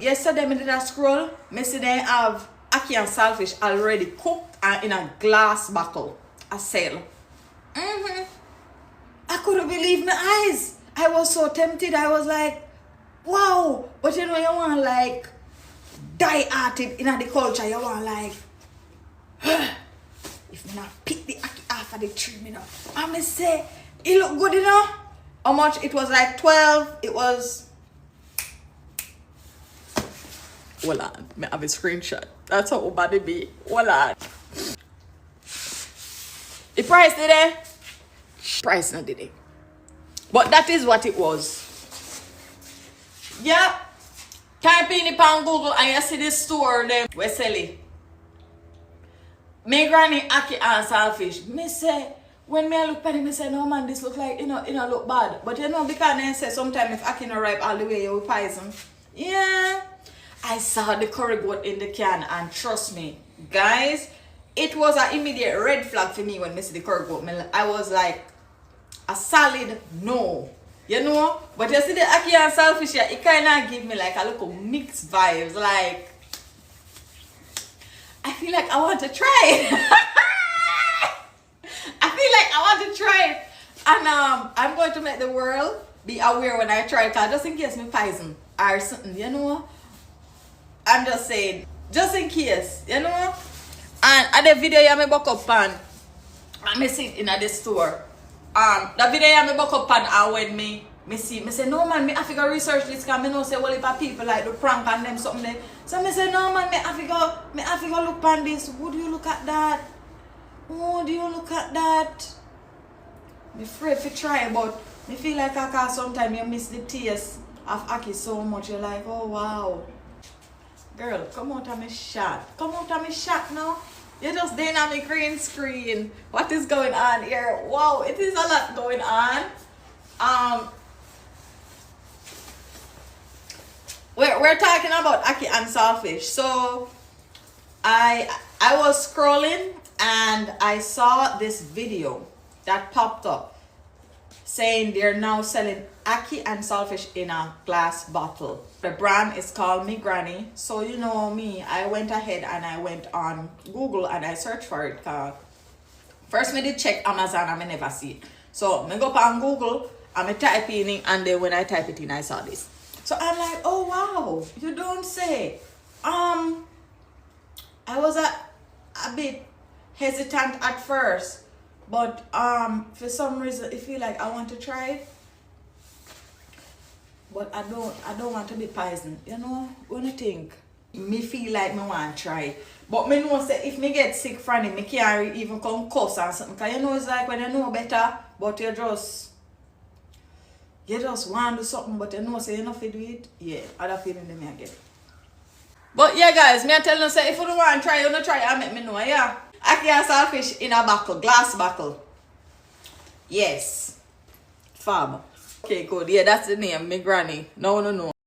Yesterday, I did a scroll. I see they have ackee and saltfish already cooked and in a glass bottle. A sale. I couldn't believe my eyes. I was so tempted. I was like, wow. But you know, you want like die-hearted in the culture. You want like, if I not pick the ackee off of the tree, you know. And I say, it look good, you know. How much? It was like 12. It was... Hold on, I have a screenshot. That's how bad it be. Hold on. The price did it? Price not did it. But that is what it was. Yeah. Type in it on Google and you see the store them we sell it. My granny ackee and saltfish. Me say, when me look at it, me say, no man, this look like, you know, look bad. But you know, because they say sometimes if ackee not ripe all the way, you will poison. Yeah. I saw the curry goat in the can and trust me, guys, it was an immediate red flag for me when I see the curry goat. I was like, a solid no, you know. But you see the ackee and saltfish, yeah, it kind of give me like a little mixed vibes. Like, I feel like I want to try it. I feel like I want to try it. And I'm going to make the world be aware when I try it, just in case me poison or something, you know. I'm just saying, just in case, you know. And at the video I buck up and I see it in the store. The video I buck up and when me see, me say no man, me have to go research this because I know say well if people like the prank and them something there. So me say no man, me have to go look on this. Would you look at that? Would you look at that? I'm afraid to try, but me feel like sometimes you miss the taste of ackee so much. You're like, oh wow. Girl, come out of my shot. Come out of my shot now. You're just there on my green screen. What is going on here? Wow, it is a lot going on. We're talking about ackee and saltfish. So I was scrolling and I saw this video that popped up saying they're now selling ackee and saltfish in a glass bottle. The brand is called Me Granny. So you know me, I went ahead and I went on Google and I searched for it. First I did check Amazon and I never see it. So I go up on Google and I type in it, and then when I type it in I saw this. So I'm like, oh wow, you don't say. I was a bit hesitant at first. But for some reason I feel like I want to try it. But I don't want to be poisoned. You know, when I think, me feel like me want to try it. But me know say if me get sick from it, me can't even come cuss or something. Because you know it's like when you know better, but you just want to do something, but you know say you not fit do it. Yeah, other feeling them I get. But yeah guys, me I tell you say if you don't want to try, you don't try and make me know, yeah. Ackee and saltfish in a buckle, glass buckle. Yes. Fab. Okay, good. Yeah, that's the name, Me Granny. No.